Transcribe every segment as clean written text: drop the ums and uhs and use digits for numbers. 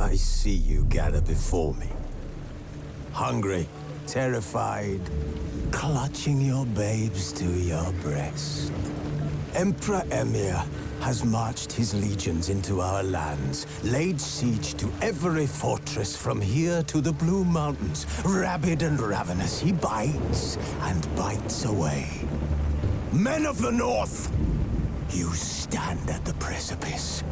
I see you gather before me. Hungry, terrified, clutching your babes to your breast. Emperor Emir has marched his legions into our lands, laid siege to every fortress from here to the Blue Mountains. Rabid and ravenous, he bites and bites away. Men of the North, you stand at the precipice.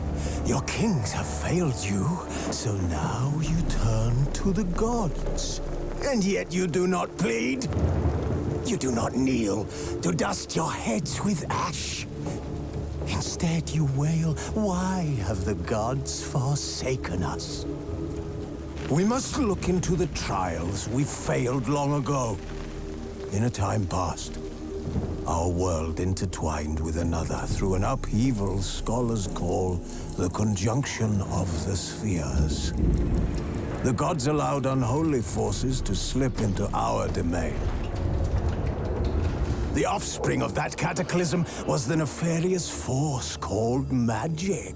Your kings have failed you, so now you turn to the gods. And yet you do not plead. You do not kneel to dust your heads with ash. Instead you wail, why have the gods forsaken us? We must look into the trials we failed long ago. In a time past, our world intertwined with another through an upheaval scholars call the conjunction of the spheres. The gods allowed unholy forces to slip into our domain. The offspring of that cataclysm was the nefarious force called magic.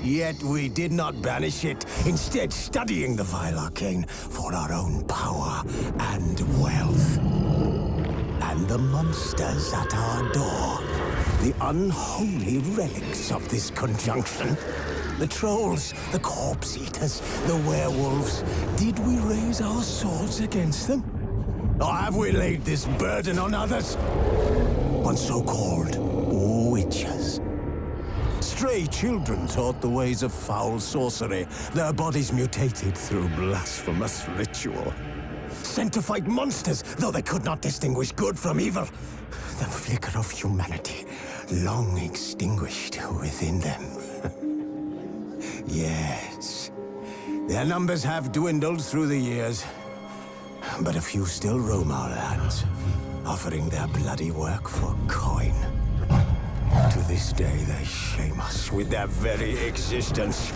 Yet we did not banish it, instead studying the vile arcane for our own power and wealth. And the monsters at our door, the unholy relics of this conjunction. The trolls, the corpse-eaters, the werewolves. Did we raise our swords against them? Or have we laid this burden on others? On so-called witches. Stray children taught the ways of foul sorcery, their bodies mutated through blasphemous ritual. Sent to fight monsters, though they could not distinguish good from evil. The flicker of humanity, long extinguished within them. Yes, their numbers have dwindled through the years. But a few still roam our lands, offering their bloody work for coin. To this day, they shame us with their very existence.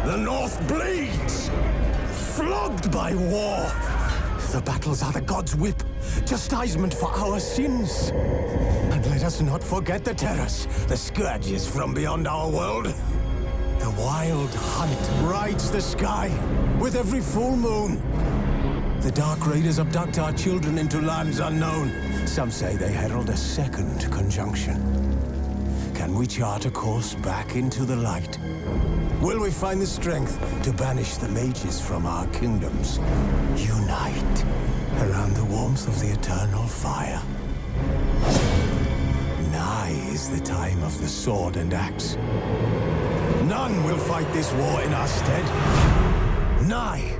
The North bleeds, flogged by war. The battles are the gods' whip, chastisement for our sins. And let us not forget the terrors, the scourges from beyond our world. The wild hunt rides the sky with every full moon. The Dark Raiders abduct our children into lands unknown. Some say they herald a second conjunction. Can we chart a course back into the light? Will we find the strength to banish the mages from our kingdoms? Unite around the warmth of the eternal fire. Nigh is the time of the sword and axe. None will fight this war in our stead. Nigh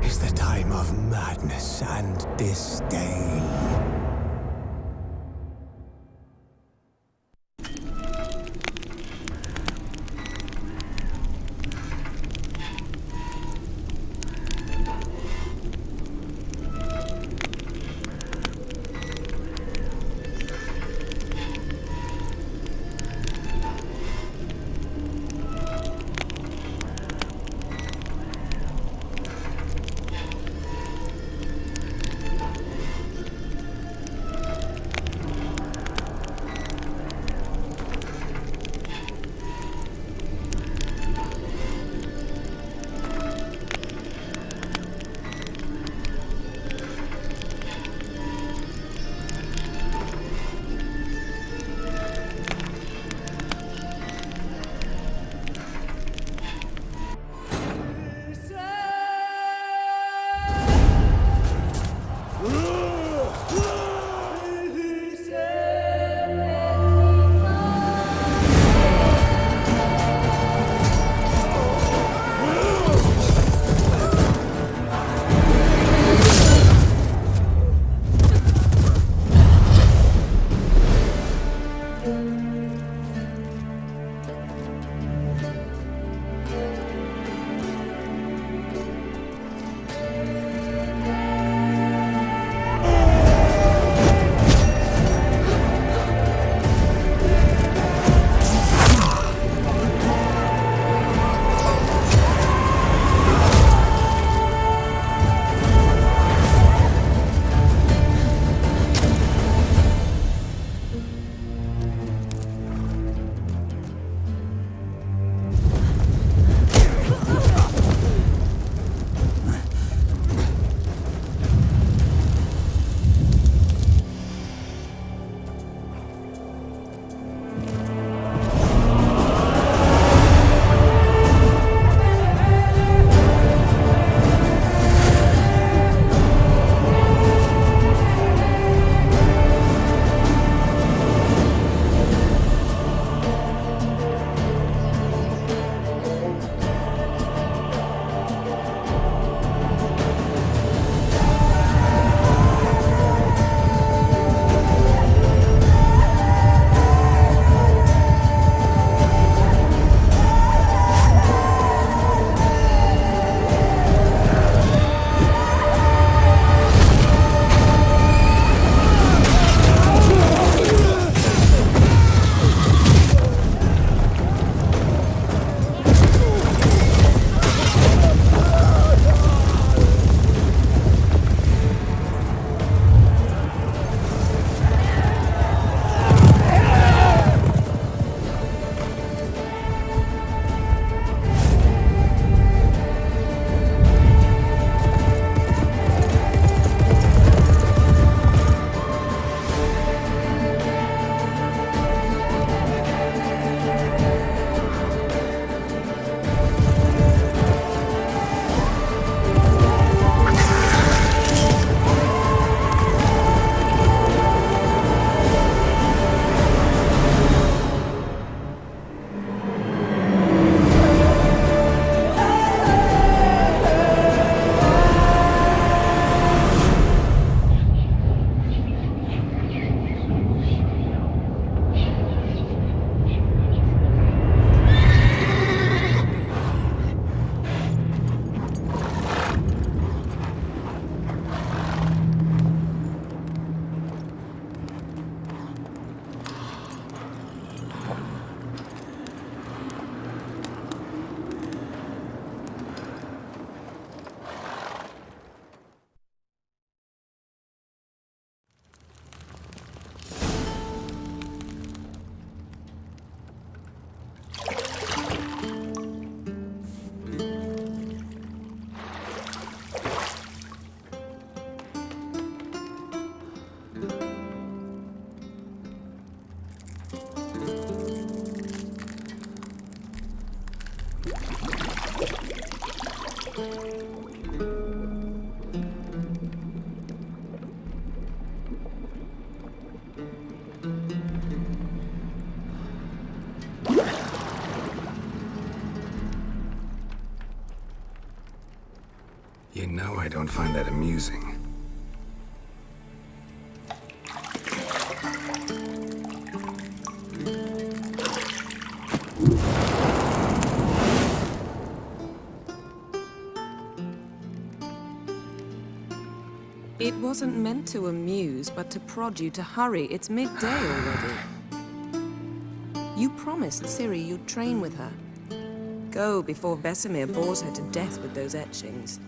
is the time of madness and disdain. You know I don't find that amusing. It wasn't meant to amuse, but to prod you to hurry. It's midday already. You promised Ciri you'd train with her. Go before Vesemir bores her to death with those etchings.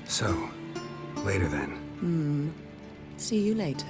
So, later then. See you later.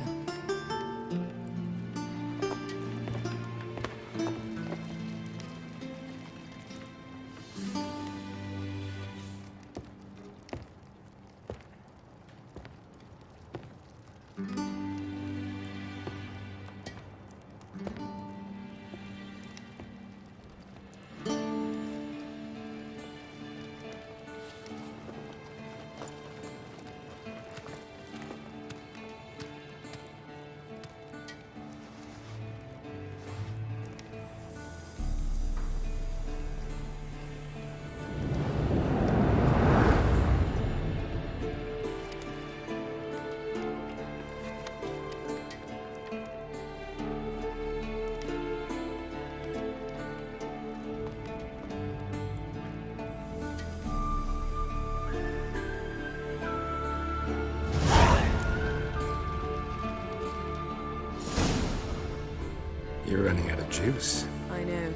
You're running out of juice. I know.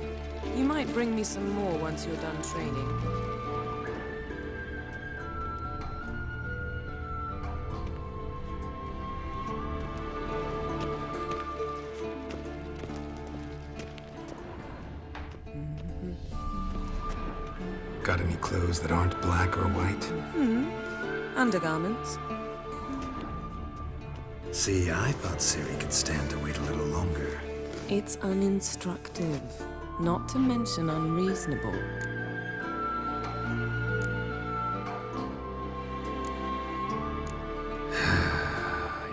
You might bring me some more once you're done training. Got any clothes that aren't black or white? Undergarments. See, I thought Ciri could stand to wait a little longer. It's uninstructive, not to mention unreasonable.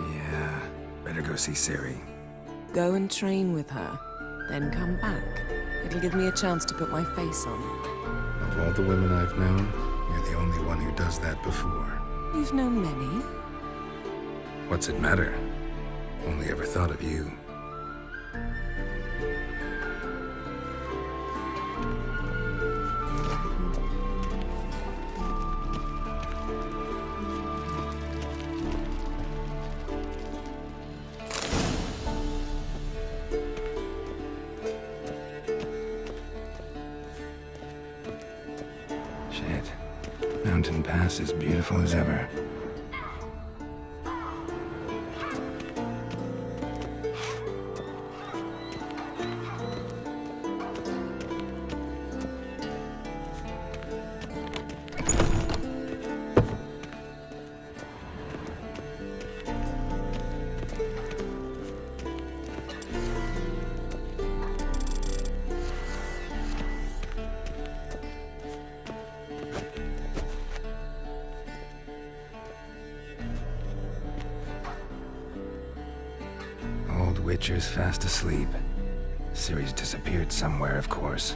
Yeah, better go see Ciri. Go and train with her, then come back. It'll give me a chance to put my face on. Of all the women I've known, you're the only one who does that before. You've known many. What's it matter? Only ever thought of you. Shit. Mountain Pass is beautiful as ever. Witcher's fast asleep. Ciri's disappeared somewhere, of course.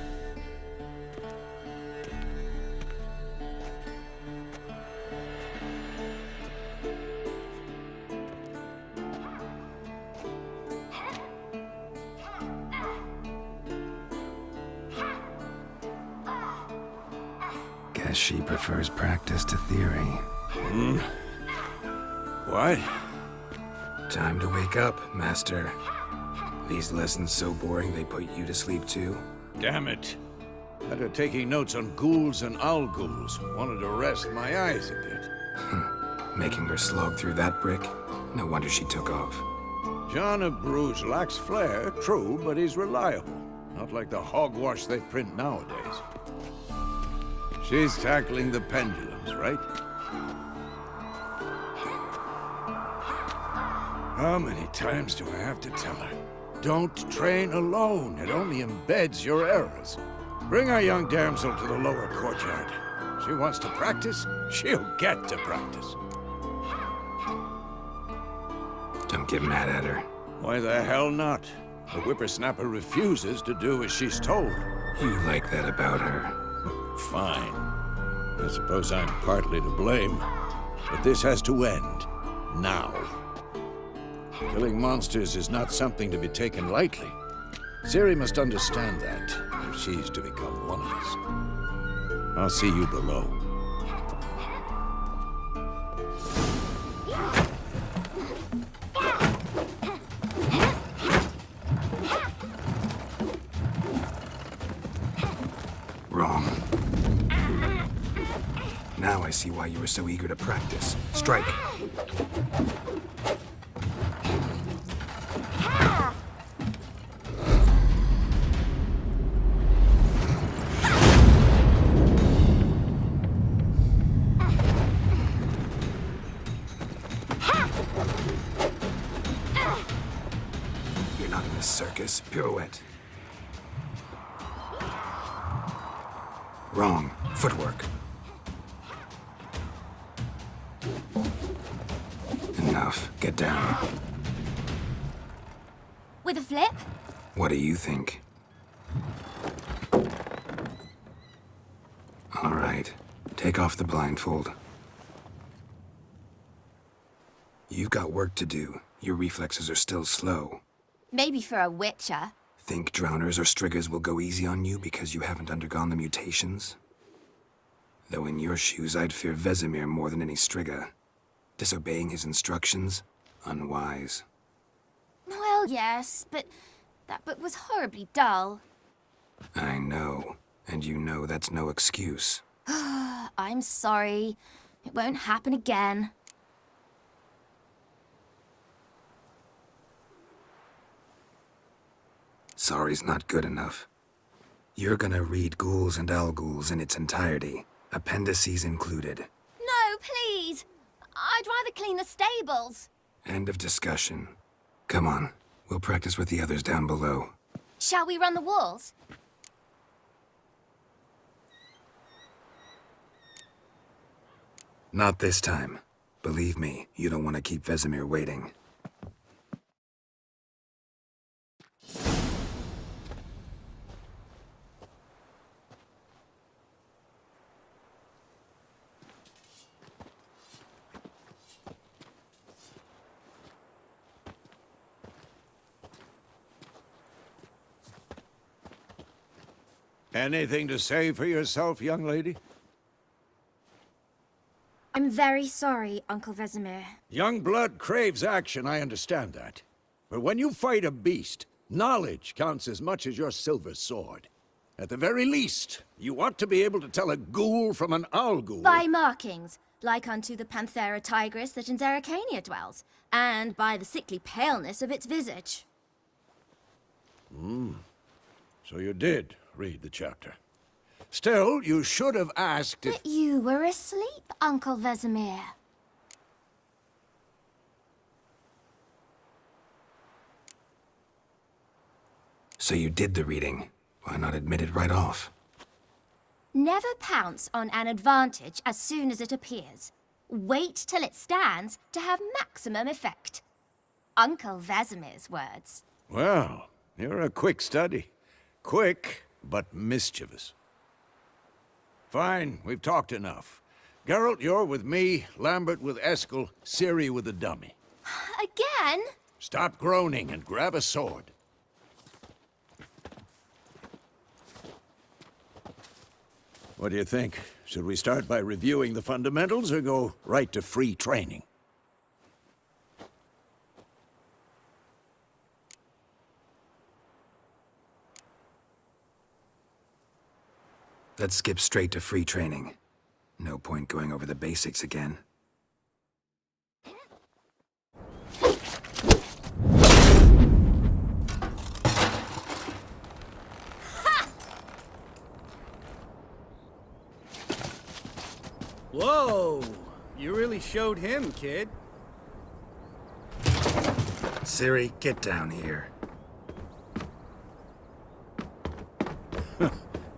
Guess she prefers practice to theory. What? Time to wake up, Master. These lessons so boring they put you to sleep too? Damn it. After taking notes on ghouls and owl ghouls, wanted to rest my eyes a bit. Making her slog through that brick? No wonder she took off. John of Bruges lacks flair, true, but he's reliable. Not like the hogwash they print nowadays. She's tackling the pendulums, right? How many times do I have to tell her? Don't train alone. It only embeds your errors. Bring our young damsel to the lower courtyard. She wants to practice, she'll get to practice. Don't get mad at her. Why the hell not? The whippersnapper refuses to do as she's told. You like that about her. Fine. I suppose I'm partly to blame, but this has to end. Now. Killing monsters is not something to be taken lightly. Ciri must understand that, if she's to become one of us. I'll see you below. Wrong. Now I see why you were so eager to practice. Strike. You're not in a circus. Pirouette. Wrong. Footwork. Enough. Get down. With a flip? What do you think? All right. Take off the blindfold. You've got work to do. Your reflexes are still slow. Maybe for a witcher. Think drowners or striggers will go easy on you because you haven't undergone the mutations? Though in your shoes, I'd fear Vesemir more than any strigger. Disobeying his instructions? Unwise. Well, yes, but that book was horribly dull. I know. And you know that's no excuse. I'm sorry. It won't happen again. Sorry's not good enough. You're gonna read Ghouls and Alghouls in its entirety, appendices included. No, please! I'd rather clean the stables. End of discussion. Come on, we'll practice with the others down below. Shall we run the walls? Not this time. Believe me, you don't want to keep Vesemir waiting. Anything to say for yourself, young lady? I'm very sorry, Uncle Vesemir. Young blood craves action, I understand that. But when you fight a beast, knowledge counts as much as your silver sword. At the very least, you ought to be able to tell a ghoul from an Alghoul. By markings, like unto the Panthera tigris that in Zerrikania dwells, and by the sickly paleness of its visage. So you did read the chapter. Still, you should have asked if... But you were asleep, Uncle Vesemir. So you did the reading. Why not admit it right off? Never pounce on an advantage as soon as it appears. Wait till it stands to have maximum effect. Uncle Vesemir's words. Well, you're a quick study. Quick, but mischievous. Fine, we've talked enough. Geralt, you're with me, Lambert with Eskel, Ciri with the dummy. Again? Stop groaning and grab a sword. What do you think? Should we start by reviewing the fundamentals or go right to free training? Let's skip straight to free training. No point going over the basics again. Whoa! You really showed him, kid. Ciri, get down here. A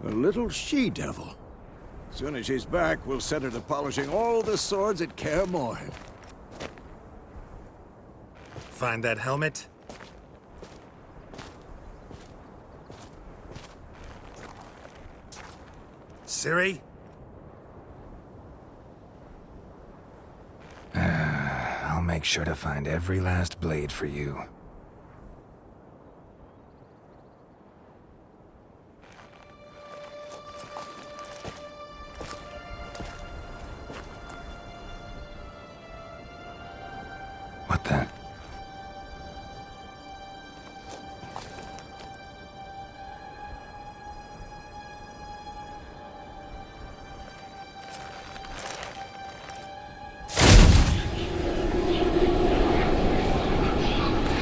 little she-devil. Soon as she's back, we'll set her to polishing all the swords at Kaer Morhen. Find that helmet? Ciri? I'll make sure to find every last blade for you. What the?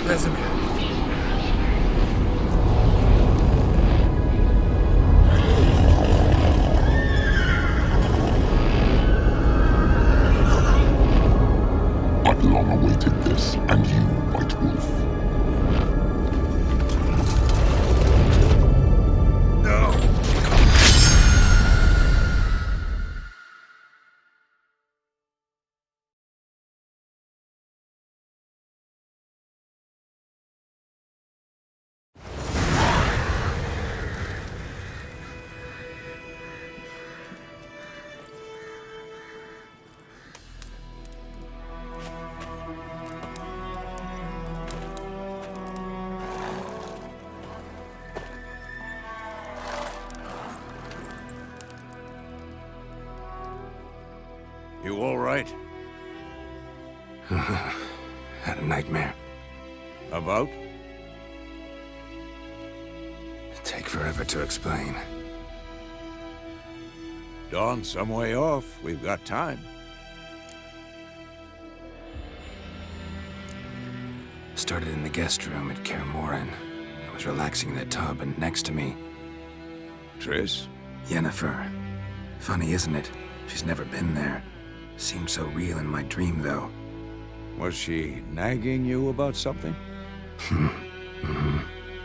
Vesemir. I've long awaited this, and you, White Wolf. No! You all right? Had a nightmare. About? Take forever to explain. Dawn's some way off. We've got time. Started in the guest room at Kaer Morhen. I was relaxing in the tub, and next to me, Triss? Yennefer. Funny, isn't it? She's never been there. Seemed so real in my dream, though. Was she nagging you about something?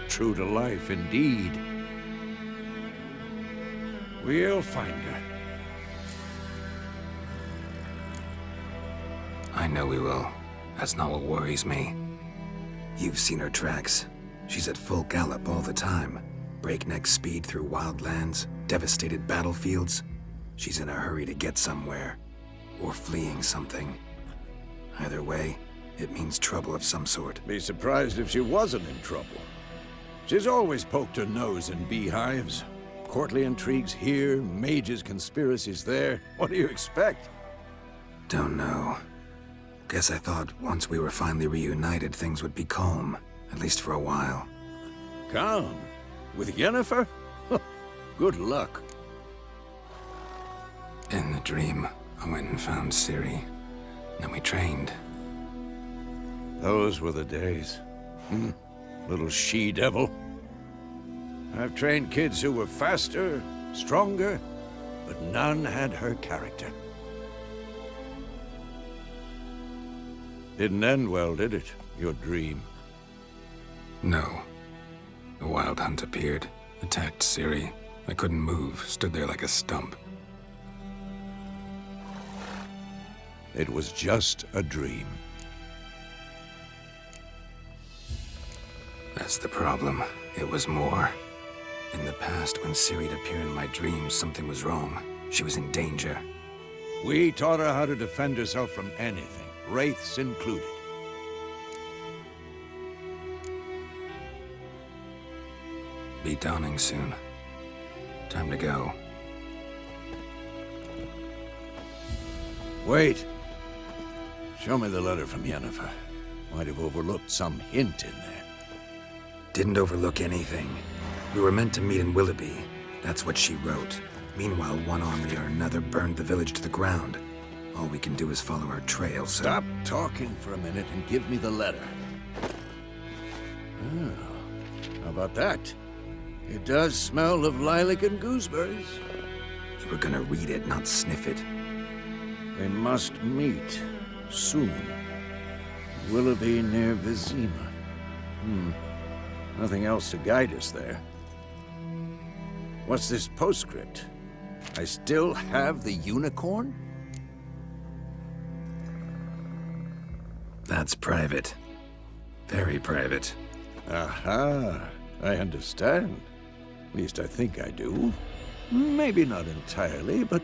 True to life, indeed. We'll find her. I know we will. That's not what worries me. You've seen her tracks. She's at full gallop all the time. Breakneck speed through wild lands, devastated battlefields. She's in a hurry to get somewhere. Or fleeing something. Either way, it means trouble of some sort. Be surprised if she wasn't in trouble. She's always poked her nose in beehives. Courtly intrigues here, mages' conspiracies there. What do you expect? Don't know. Guess I thought once we were finally reunited, things would be calm. At least for a while. Calm? With Yennefer? Good luck. In the dream, I went and found Ciri. Then we trained. Those were the days. Little she-devil. I've trained kids who were faster, stronger, but none had her character. Didn't end well, did it? Your dream? No. The Wild Hunt appeared, attacked Ciri. I couldn't move, stood there like a stump. It was just a dream. That's the problem. It was more. In the past, when Ciri'd appear in my dreams, something was wrong. She was in danger. We taught her how to defend herself from anything, wraiths included. Be dawning soon. Time to go. Wait. Show me the letter from Yennefer. Might have overlooked some hint in there. Didn't overlook anything. We were meant to meet in Willoughby. That's what she wrote. Meanwhile, one army or another burned the village to the ground. All we can do is follow her trail, so... Stop talking for a minute and give me the letter. Oh, how about that? It does smell of lilac and gooseberries. You were gonna read it, not sniff it. They must meet soon. Willoughby near Vizima. Nothing else to guide us there. What's this postscript? I still have the unicorn? That's private. Very private. Aha, I understand. At least I think I do. Maybe not entirely, but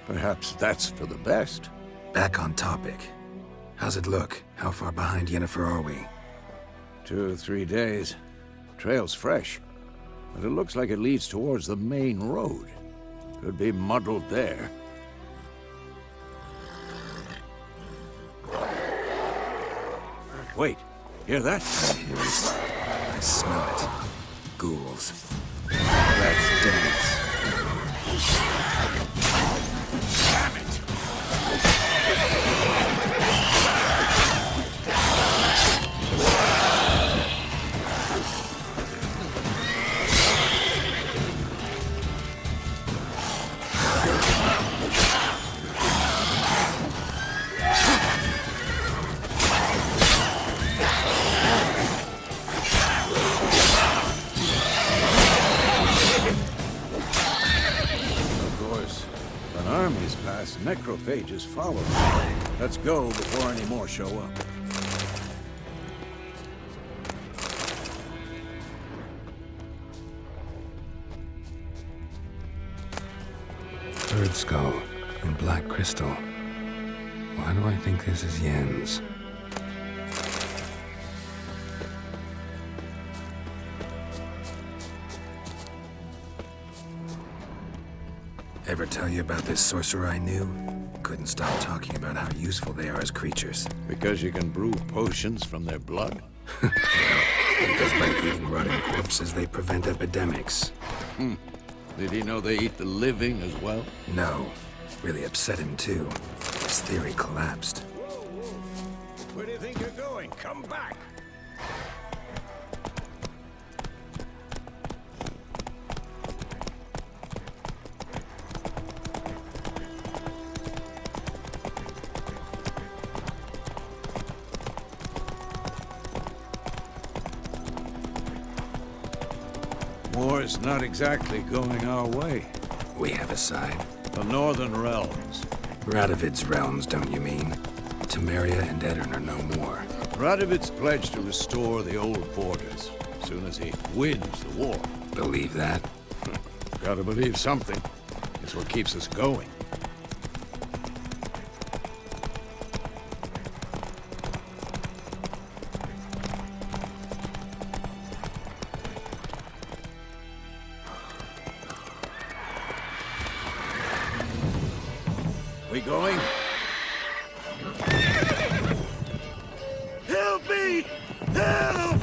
perhaps that's for the best. Back on topic. How's it look? How far behind Yennefer are we? 2 or 3 days. Trail's fresh, but it looks like it leads towards the main road. Could be muddled there. Wait, hear that? I hear it. I smell it. Ghouls. That's dance. Damn it! Necrophages follow. Let's go before any more show up. Bird skull and black crystal. Why do I think this is Yen's? Ever tell you about this sorcerer I knew? Couldn't stop talking about how useful they are as creatures. Because you can brew potions from their blood? Because by eating rotting corpses, they prevent epidemics. Did he know they eat the living as well? No. Really upset him, too. His theory collapsed. Where do you think you're going? Come back! War's not exactly going our way. We have a side. The Northern Realms. Radovid's realms, don't you mean? Temeria and Edirn are no more. Radovid's pledged to restore the old borders as soon as he wins the war. Believe that? Gotta believe something. It's what keeps us going. We going? Help me! Help!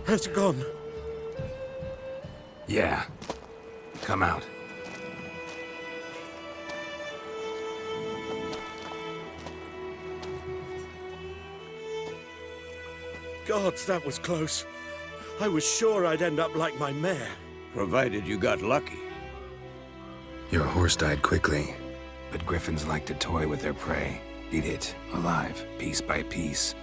Has it gone? Yeah. Come out. Gods, that was close. I was sure I'd end up like my mare. Provided you got lucky. Your horse died quickly, but griffins like to toy with their prey. Eat it, alive, piece by piece.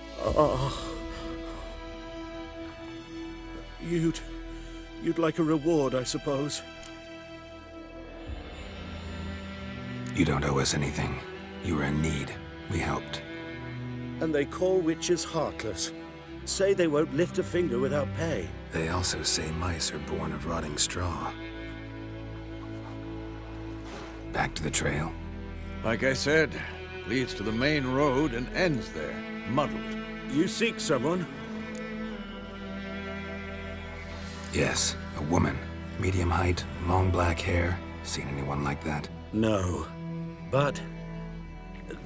You'd like a reward, I suppose. You don't owe us anything. You were in need. We helped. And they call witches heartless. Say they won't lift a finger without pay. They also say mice are born of rotting straw. Back to the trail? Like I said, leads to the main road and ends there, muddled. You seek someone? Yes, a woman. Medium height, long black hair. Seen anyone like that? No. But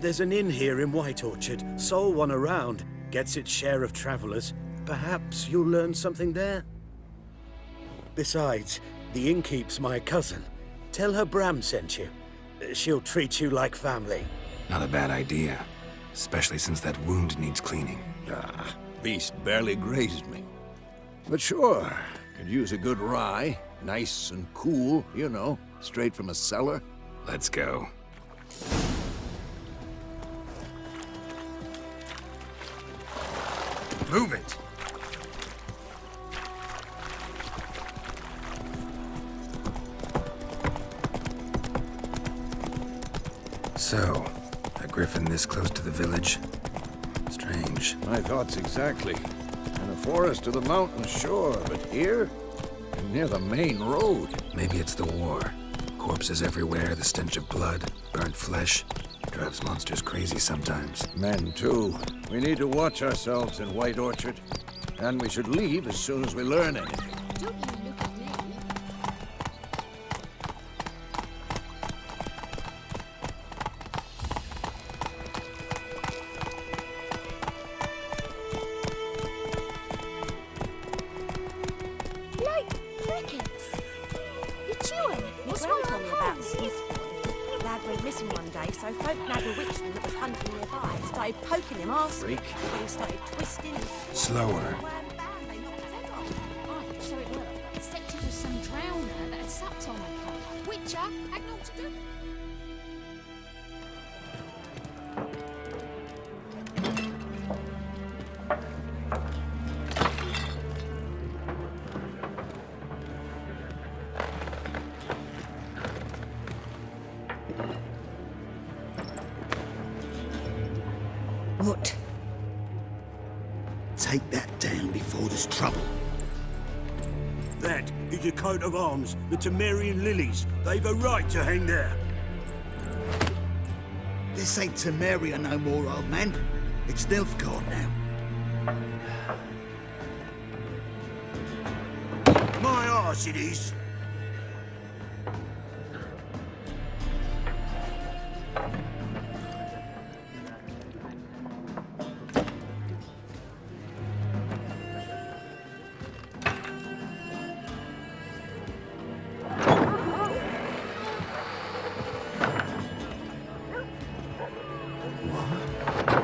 there's an inn here in White Orchard. Sole one around. Gets its share of travelers. Perhaps you'll learn something there? Besides, the innkeep's my cousin. Tell her Bram sent you. She'll treat you like family. Not a bad idea. Especially since that wound needs cleaning. Ah, beast barely grazed me. But sure, could use a good rye. Nice and cool, you know, straight from a cellar. Let's go. Move it! So, a griffin this close to the village? Strange. My thoughts exactly. In a forest to the mountains, sure, but here? Near the main road. Maybe it's the war. Corpses everywhere, the stench of blood, burnt flesh. Drives monsters crazy sometimes. Men, too. We need to watch ourselves in White Orchard. And we should leave as soon as we learn anything. Don't you look at me. Like crickets. You're chewing. What's wrong told me about the Smith boy. Lad went missing one day, so folk nabbed a witchman that was hunting nearby. Started poking him arse. Freak. When he started twisting. Slower. Wham, bam, they knocked his head off. Oh, so it were. Except it was some drowner that had supped on the cup. Witcher had naught to do. What? Take that down before there's trouble. That is a coat of arms, the Temerian lilies. They've a right to hang there. This ain't Temeria no more, old man. It's Nilfgaard now. My arse it is.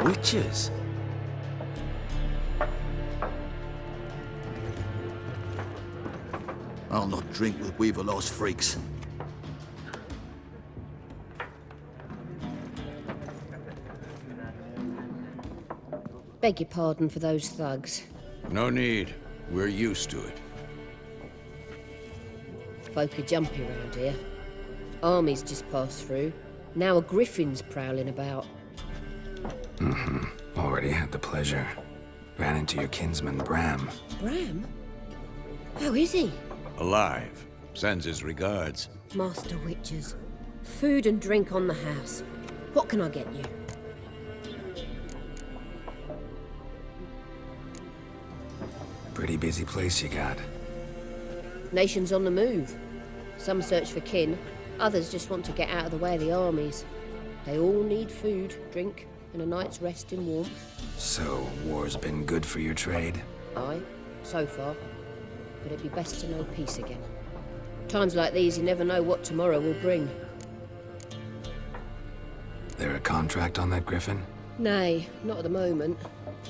Witches? I'll not drink with Weaverlost freaks. Beg your pardon for those thugs. No need. We're used to it. Folk are jumpy around here. Armies just passed through. Now a griffin's prowling about. Already had the pleasure. Ran into your kinsman, Bram. Bram? How is he? Alive. Sends his regards. Master Witches. Food and drink on the house. What can I get you? Pretty busy place you got. Nations on the move. Some search for kin, others just want to get out of the way of the armies. They all need food, drink, and a night's rest in warmth. So, war's been good for your trade? Aye, so far. But it'd be best to know peace again. Times like these, you never know what tomorrow will bring. There a contract on that griffin? Nay, not at the moment.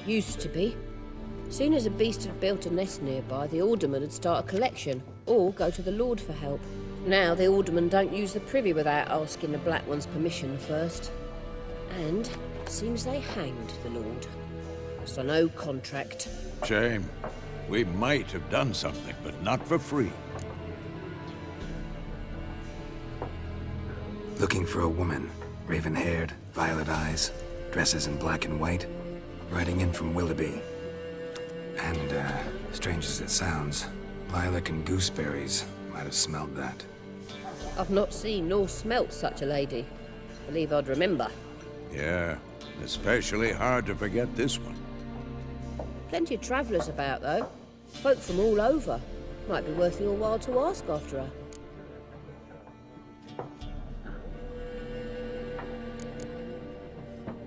Used to be. Soon as a beast had built a nest nearby, the alderman would start a collection, or go to the Lord for help. Now the aldermen don't use the privy without asking the Black One's permission first. And seems they hanged the Lord. So no contract. Shame. We might have done something, but not for free. Looking for a woman. Raven-haired, violet eyes, dresses in black and white. Riding in from Willoughby. And, strange as it sounds, lilac and gooseberries might have smelled that. I've not seen nor smelt such a lady. Believe I'd remember. Yeah, especially hard to forget this one. Plenty of travellers about, though. Folk from all over. Might be worth your while to ask after her.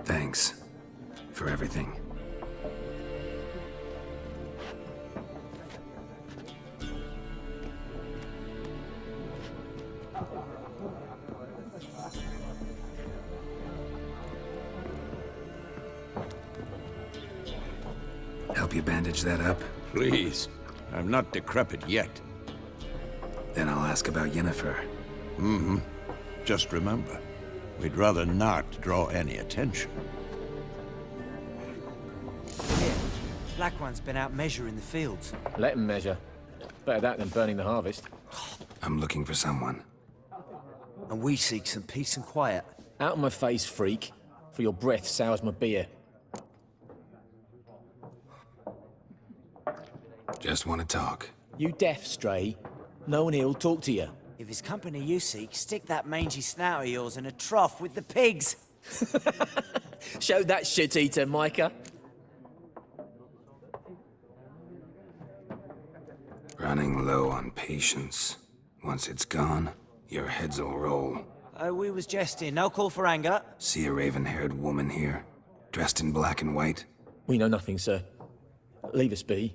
Thanks for everything. Help you bandage that up? Please. I'm not decrepit yet. Then I'll ask about Yennefer. Mm-hmm. Just remember, we'd rather not draw any attention. Here, Black One's been out measuring the fields. Let him measure. Better that than burning the harvest. I'm looking for someone. And we seek some peace and quiet. Out of my face, freak. For your breath sours my beer. Just want to talk. You deaf, Stray? No one here'll talk to you. If it's company you seek, stick that mangy snout of yours in a trough with the pigs. Show that shit-eater, Micah. Running low on patience. Once it's gone, your heads'll roll. Oh, we was jesting. No call for anger. See a raven-haired woman here, dressed in black and white? We know nothing, sir. Leave us be.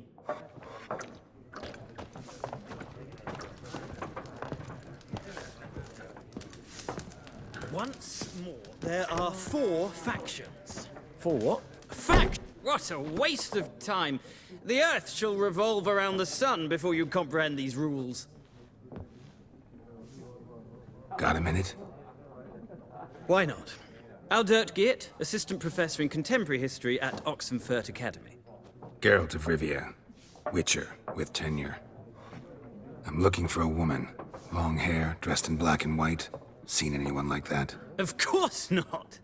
Once more, there are 4 factions. 4 what? Fact! What a waste of time. The Earth shall revolve around the sun before you comprehend these rules. Got a minute? Why not? Aldert Geert, Assistant Professor in Contemporary History at Oxenfurt Academy. Geralt of Rivia, Witcher with tenure. I'm looking for a woman. Long hair, dressed in black and white. Seen anyone like that? Of course not.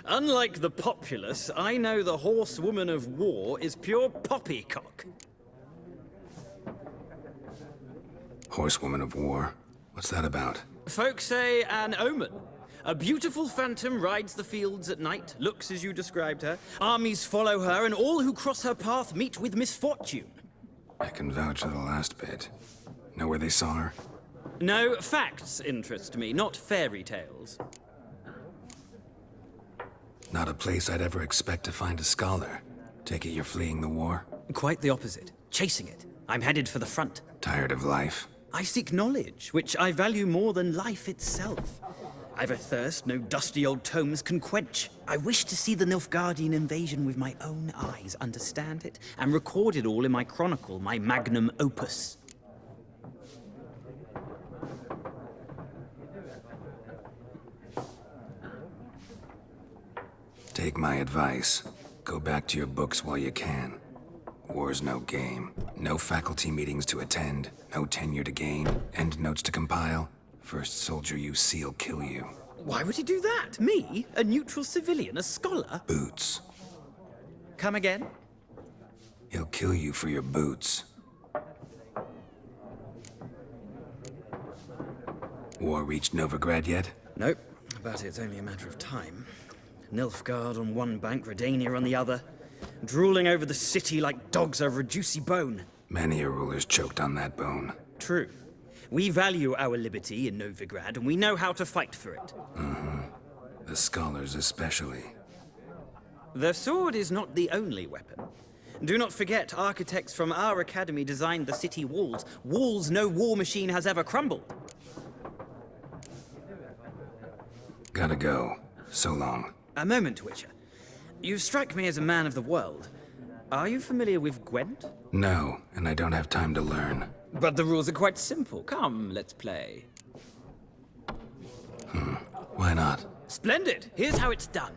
Unlike the populace, I know the horsewoman of war is pure poppycock. Horsewoman of war? What's that about? Folk say an omen. A beautiful phantom rides the fields at night, looks as you described her. Armies follow her, and all who cross her path meet with misfortune. I can vouch for the last bit. Know where they saw her? No, facts interest me, not fairy tales. Not a place I'd ever expect to find a scholar. Take it you're fleeing the war? Quite the opposite. Chasing it. I'm headed for the front. Tired of life? I seek knowledge, which I value more than life itself. I've a thirst no dusty old tomes can quench. I wish to see the Nilfgaardian invasion with my own eyes, understand it, and record it all in my chronicle, my magnum opus. Take my advice. Go back to your books while you can. War's no game. No faculty meetings to attend. No tenure to gain. End notes to compile. First soldier you see'll kill you. Why would he do that? Me? A neutral civilian? A scholar? Boots. Come again? He'll kill you for your boots. War reached Novigrad yet? Nope, but it's only a matter of time. Nilfgaard on one bank, Redania on the other, drooling over the city like dogs over a juicy bone. Many a ruler's choked on that bone. True. We value our liberty in Novigrad, and we know how to fight for it. Mm-hmm. The scholars especially. The sword is not the only weapon. Do not forget, architects from our academy designed the city walls. Walls no war machine has ever crumbled. Gotta go. So long. A moment, Witcher. You strike me as a man of the world. Are you familiar with Gwent? No, and I don't have time to learn. But the rules are quite simple. Come, let's play. Why not? Splendid! Here's how it's done.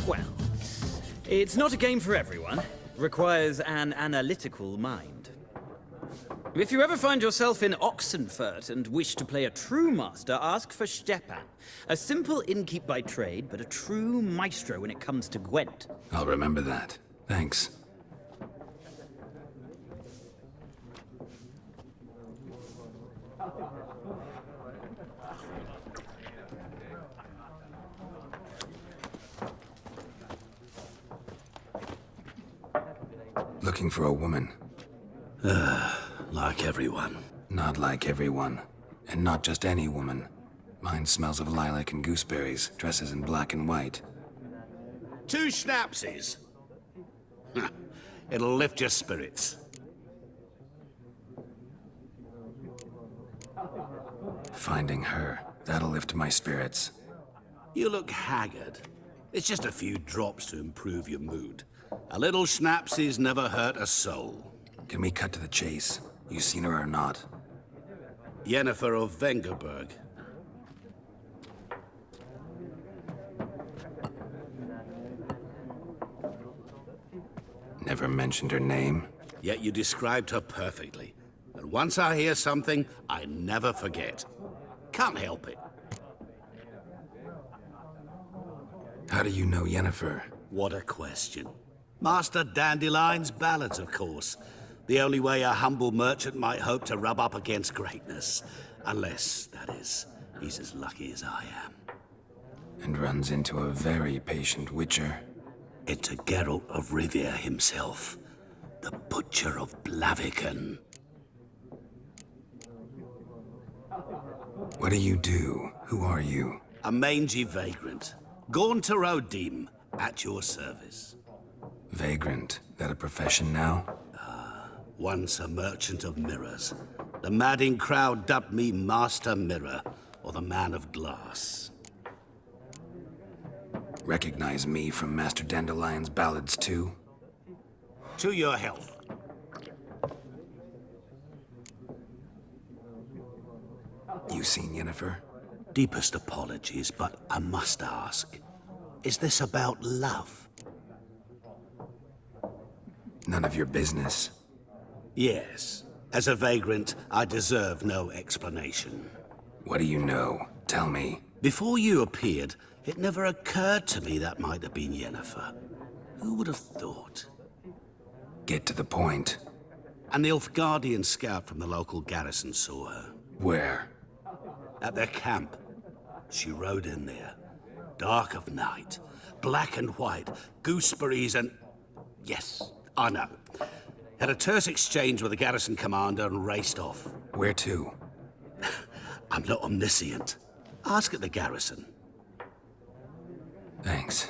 Well, it's not a game for everyone. Requires an analytical mind. If you ever find yourself in Oxenfurt and wish to play a true master, ask for Stepan. A simple innkeep by trade, but a true maestro when it comes to Gwent. I'll remember that. Thanks. Looking for a woman. Like everyone. Not like everyone. And not just any woman. Mine smells of lilac and gooseberries, dresses in black and white. 2 schnapsies. It'll lift your spirits. Finding her, that'll lift my spirits. You look haggard. It's just a few drops to improve your mood. A little schnapsies never hurt a soul. Can we cut to the chase? You seen her or not? Yennefer of Vengerberg. Never mentioned her name. Yet you described her perfectly. And once I hear something, I never forget. Can't help it. How do you know Yennefer? What a question. Master Dandelion's ballads, of course. The only way a humble merchant might hope to rub up against greatness. Unless, that is, he's as lucky as I am. And runs into a very patient witcher. Into Geralt of Rivia himself. The Butcher of Blaviken. What do you do? Who are you? A mangy vagrant. Gaunter Odim, at your service. Vagrant? That a profession now? Once a merchant of mirrors. The madding crowd dubbed me Master Mirror, or the Man of Glass. Recognize me from Master Dandelion's ballads too? To your health. You seen Yennefer? Deepest apologies, but I must ask. Is this about love? None of your business. Yes. As a vagrant, I deserve no explanation. What do you know? Tell me. Before you appeared, it never occurred to me that might have been Yennefer. Who would have thought? Get to the point. An Nilfgaardian scout from the local garrison saw her. Where? At their camp. She rode in there. Dark of night. Black and white. Gooseberries and... Yes, I know. Had a terse exchange with the garrison commander and raced off. Where to? I'm not omniscient. Ask at the garrison. Thanks.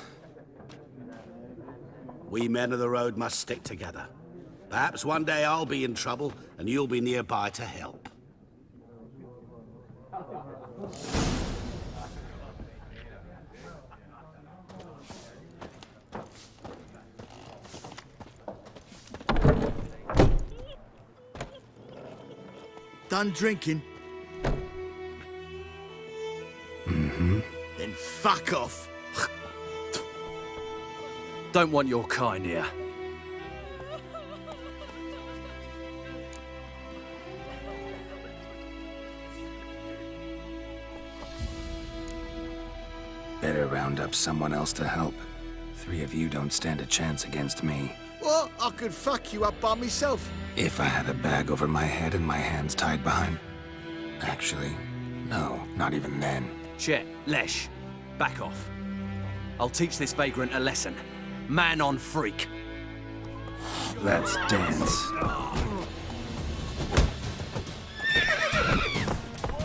We men of the road must stick together. Perhaps one day I'll be in trouble and you'll be nearby to help. Done drinking? Mm-hmm. Then fuck off. Don't want your kind here. Better round up someone else to help. 3 of you don't stand a chance against me. What? I could fuck you up by myself. If I had a bag over my head and my hands tied behind... Actually, no, not even then. Shit, Lesh, back off. I'll teach this vagrant a lesson. Man on freak. Let's dance.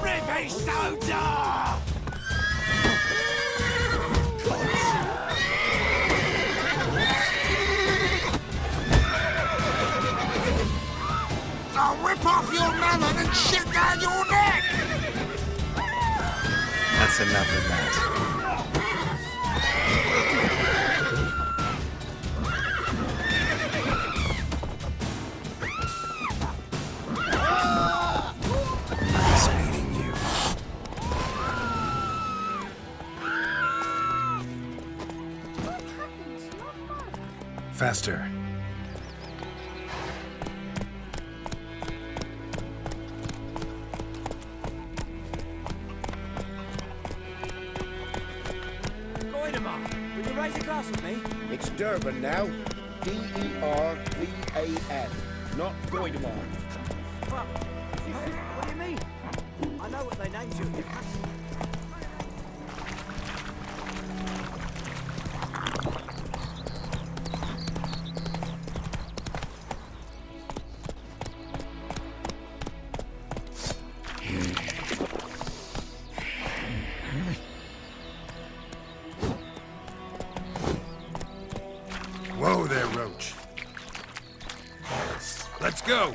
Ribby Soda! I'll rip off your melon and shit down your neck! That's enough of that. Nice meeting you. Faster. Will you raise a glass with me? It's Durban now. D-E-R-V-A-N. Not Goidemar. What do you mean? I know what they named you at your castle. Whoa there, Roach. Let's go!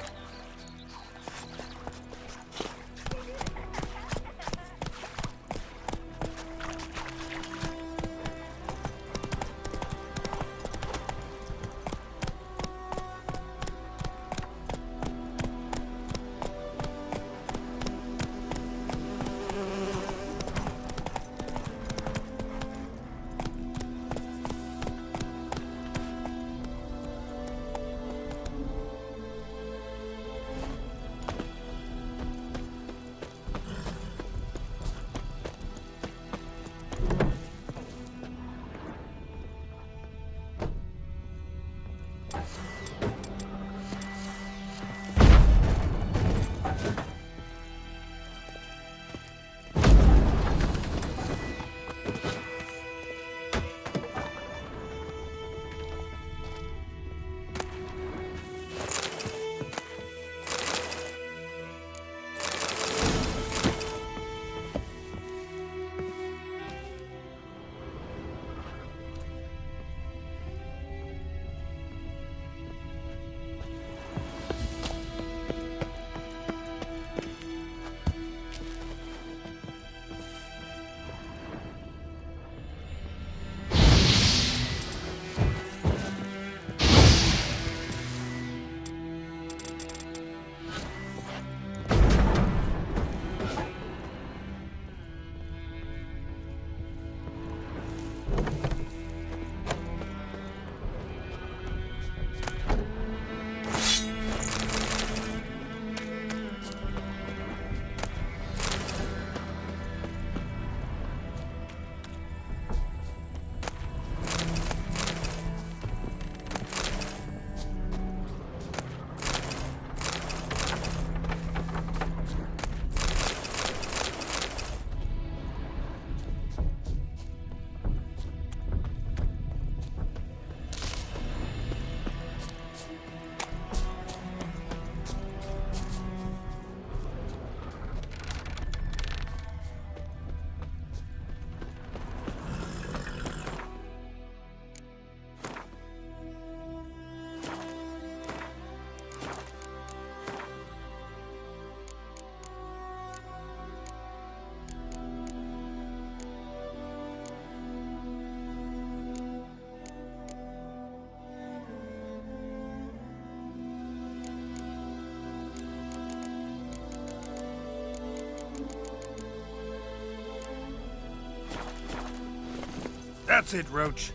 That's it, Roach.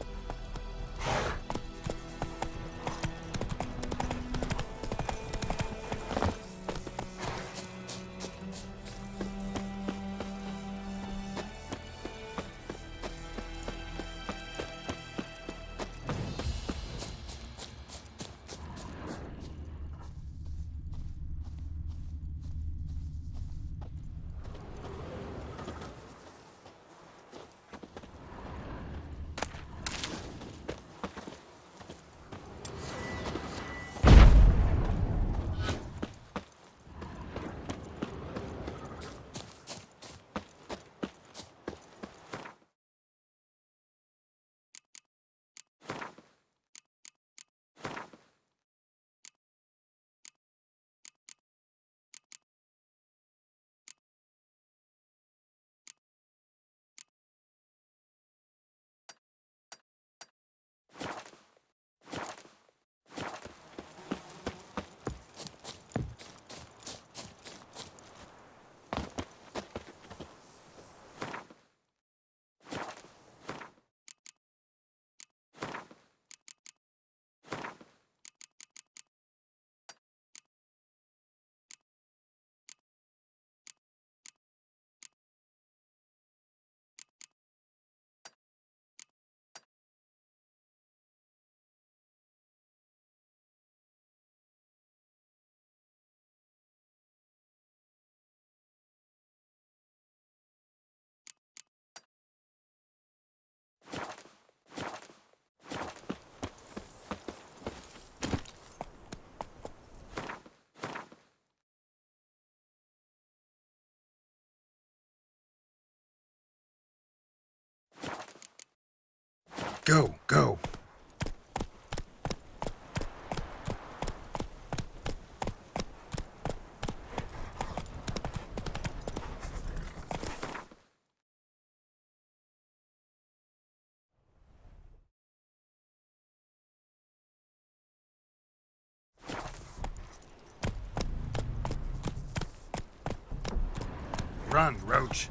Go, go. Run, Roach.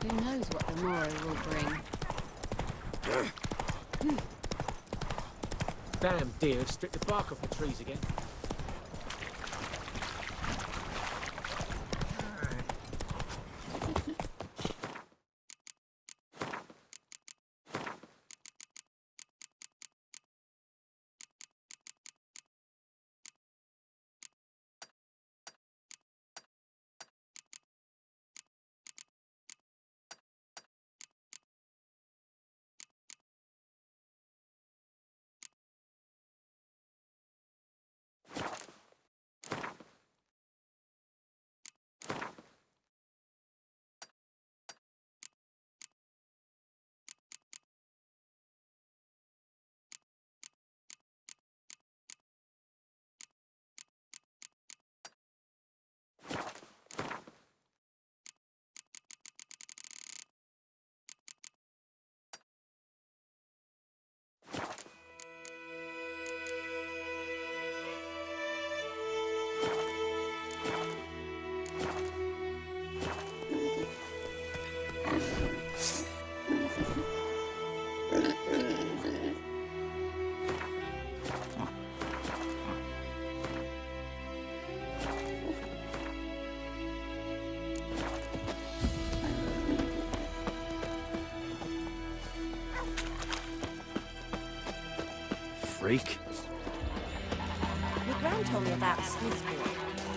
Who knows what the morrow will bring? Damn deer have stripped the bark off the trees again. Freak. My gran told me about a Smith's boy.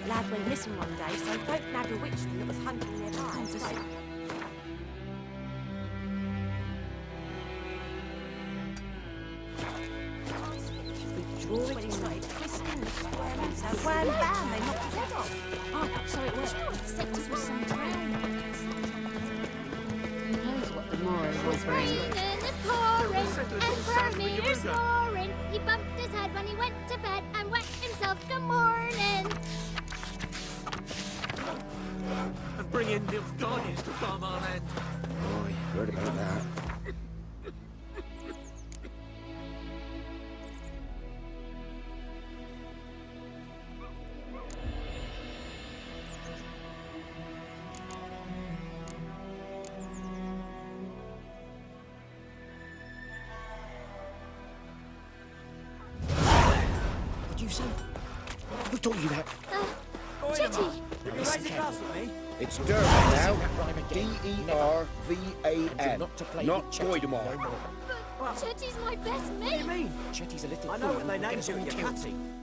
Lad went missing one day, so folk nabbed a witchman that was hunting nearby. When he started twisting and squirming, so wham bam, they knocked his head off. Oh, so it was. Except it was some drowned. Who knows what the morrow will It's bring? raining, it's pouring, and Vermeer's snoring. He bumped his head when he went to bed and wet himself. Good morning. And bring in the guardians to farm our land. Boy, heard about that. What you say? Who taught you that? Chetty. You raise a glass with me? It's Durban now. D-E-R-V-A-N. Not to play Not with Chetty. Goidemar. Chetty's my best What do mate. you mean? Chetty's a little I know fool. what they Get named us you all when you're killed. cutting.